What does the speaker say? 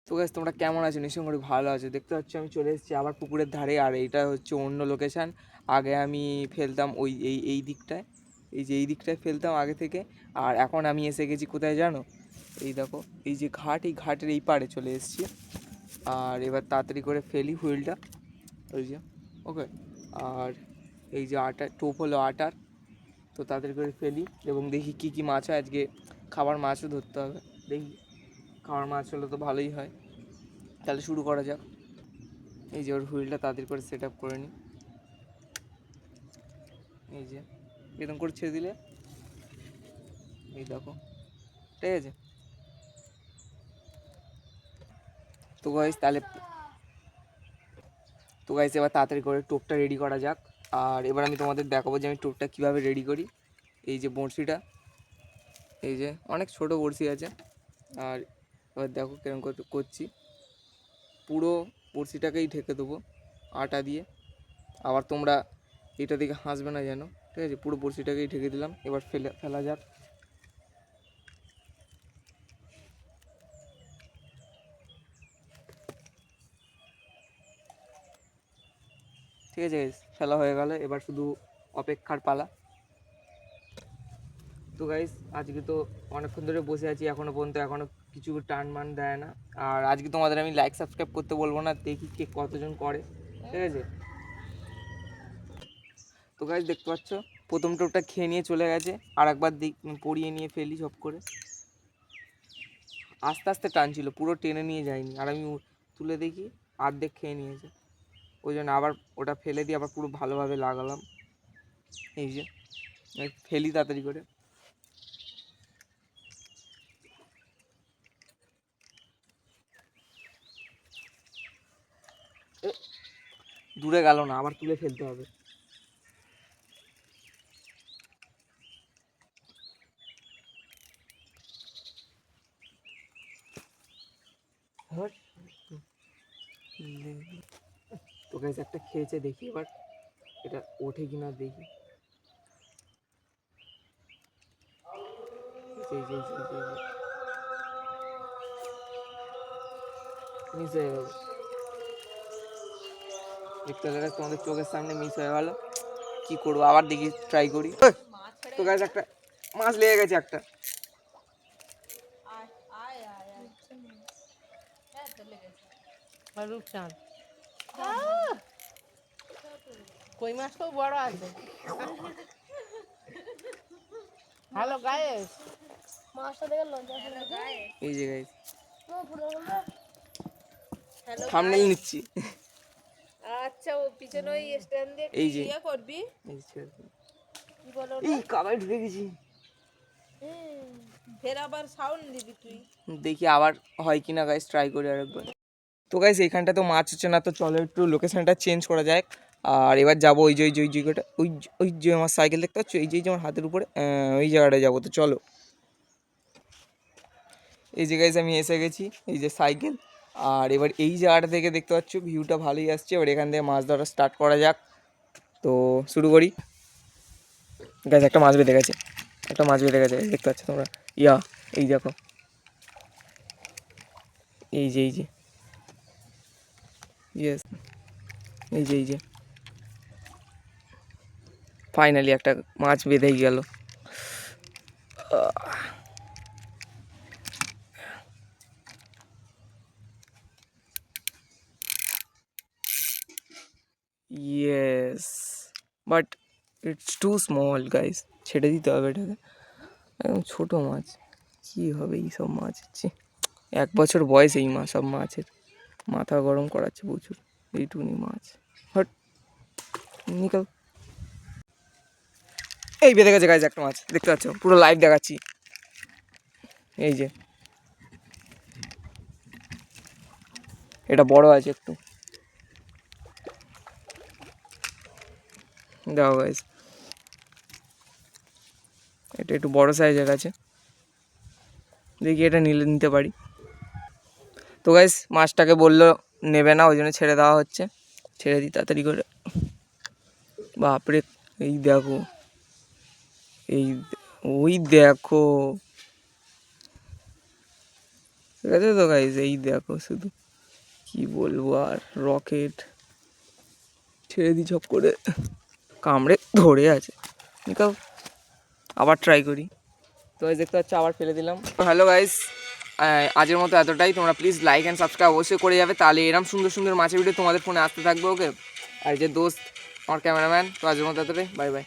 তো গাইস তোমরা কেমন আছো? নিশ্চয়ই করে ভালো আছো। দেখতে পাচ্ছ আমি চলে এসেছি আবার পুকুরের ধারে, আর এইটা হচ্ছে অন্য লোকেশান। আগে আমি ফেলতাম ওই এই দিকটায়, এই যে এই দিকটায় ফেলতাম আগে থেকে। আর এখন আমি এসে গেছি কোথায় জানো? এই দেখো, এই যে ঘাট, এই ঘাটের এই পাড়ে চলে এসেছি। আর এবার তাড়াতাড়ি করে ফেলি হুইলটা, ওই যে ওকে। আর এই যে টোপ হলো আটার, তো তাড়াতাড়ি করে ফেলি এবং দেখি কি কি মাছ হয় আজকে। খাবার মাছও ধরতে হবে, দেখি খাবার মাছ হলে তো ভালোই হয়। তাহলে শুরু করা যাক। এই যে ওর হুইলটা তাড়াতাড়ি করে সেট আপ করে নিই। এই যে বেতন করে ছেড়ে দিলে, এই দেখো, ঠিক আছে। তো গাইস এবার তাড়াতাড়ি করে টোপটা রেডি করা যাক। আর এবার আমি তোমাদের দেখাবো যে আমি টোপটা কীভাবে রেডি করি। এই যে বড়শিটা, এই যে অনেক ছোট বড়শি আছে। আর এবার দেখো কিরকম করছি, পুরো বড়শিটাকেই ঢেকে দেবো আটা দিয়ে। আবার তোমরা এটা দিকে হাসবে না যেন, ঠিক আছে। পুরো বড়শিটাকেই ঢেকে দিলাম, এবার ফেলা যাক। ঠিক আছে গাইস, ফেলা হয়ে গেল, এবার শুধু অপেক্ষার পালা। তো গাইস আজকে তো অনেকক্ষণ ধরে বসে আছি, এখনও পর্যন্ত কিছু টান মান দেয় না। আর আজকে তোমাদের আমি লাইক সাবস্ক্রাইব করতে বলবো না, দেখি কে কতজন করে, ঠিক আছে। তো গাইস দেখতে পাচ্ছ প্রথম টোপটা খেয়ে নিয়ে চলে গেছে, আর একবার পরিয়ে নিয়ে ফেলি সব করে। আস্তে আস্তে টানছিল, পুরো টেনে নিয়ে যায়নি। আর আমি তুলে দেখি অর্ধেক খেয়ে নিয়েছে, ওই জন্য আবার ওটা ফেলে দিয়ে আবার পুরো ভালোভাবে লাগালাম। এই যে ফেলি তাড়াতাড়ি করে। দূরে গেল না, আবার তুলে ফেলতে হবে। তো গাইস একটা খেয়েছে, দেখি এবার এটা ওঠে কিনা দেখি। মিস হয়ে গেল, দেখতে গেলে তোমাদের চোখের সামনে মিস হয়ে গেল। কি করবো, আবার দেখি ট্রাই করি। তো গাইস একটা মাছ লেগে গেছে একটা। রূপচাঁদ কই মাছটাও বড় আছে। হ্যালো গাইস, মাছটা দেখে লজ্জা এই যে গাইস হ্যালো থাম্বনেল নিচ্ছি। আচ্ছা ও পিছনে ওই স্ট্যান্ড দিয়ে এই যে ইয়ে করবি, কি বলো এই কাবায় ঢুকে গেছি। ফের আবার সাউন্ড দিবি তুই। দেখি আবার হয় কিনা গাইস, ট্রাই করি আরেকবার। তো গাইস এইখানটা তো মাছ হচ্ছে না, তো চলো একটু লোকেশনটা চেঞ্জ করা যায়। আর এবার যাবো ওই যে ওই জায়গাটা, ওই যে আমার সাইকেল দেখতে পাচ্ছ, এই যে আমার হাতের উপরে ওই জায়গাটায় যাবো। তো চলো, এই যে গাইস আমি এসে গেছি, এই যে সাইকেল। আর এবার এই জায়গাটা থেকে দেখতে পাচ্ছ ভিউটা ভালোই আসছে। এবার এখান থেকে মাছ ধরা স্টার্ট করা যাক। তো শুরু করি। গাইস একটা মাছ বেঁধে গেছে, একটা মাছ বেঁধে গেছে, দেখতে পাচ্ছ তোমরা। এই দেখো, এই যে ইয়েস, এই যে ফাইনালি একটা মাছ বেঁধেই গেল। Yes, but it's too small guys, ছেড়ে দিতে হবে এটাকে। একদম ছোটো মাছ, কী হবে এই সব মাছ হচ্ছে। 1 বছর বয়স এই সব মাছের, মাথা গরম করাচ্ছে প্রচুর এইটুকুনি মাছ। হট, নিকাল। এই বেঁধে গেছে গাইস একটা মাছ, দেখতে পাচ্ছ, পুরো লাইভ দেখাচ্ছি। এই যে এটা বড় আছে একটু, দেখো গাইস, এটা একটু বড় সাইজের আছে। দেখি এটা নিতে পারি। তো গাইস মাছটাকে বললো নেবে না, ওই জন্য ছেড়ে দেওয়া হচ্ছে। ছেড়ে দিই তাড়াতাড়ি করে। বাপরে, এই দেখো, এই ওই দেখো, ঠিক আছে তো গাইজ, এই দেখো শুধু কি বলবো আর, রকেট ছেড়ে দিই ঝপ করে, কামড়ে ধরে আছে। নিকাও, আবার ট্রাই করি। তো গাইজ দেখতে পাচ্ছ আবার ফেলে দিলাম। তো হ্যালো গাইজ, আজকের মতো এতটাই। তোমরা প্লিজ লাইক অ্যান্ড সাবস্ক্রাইব অবশ্যই করে যাবে, তাহলে এরম সুন্দর সুন্দর মাছের ভিডিও তোমাদের ফোনে আসতে থাকবে। ওকে, আর যে দোস্ত আমার ক্যামেরাম্যান, তো আজকের মতো এতটাই, বাই বাই।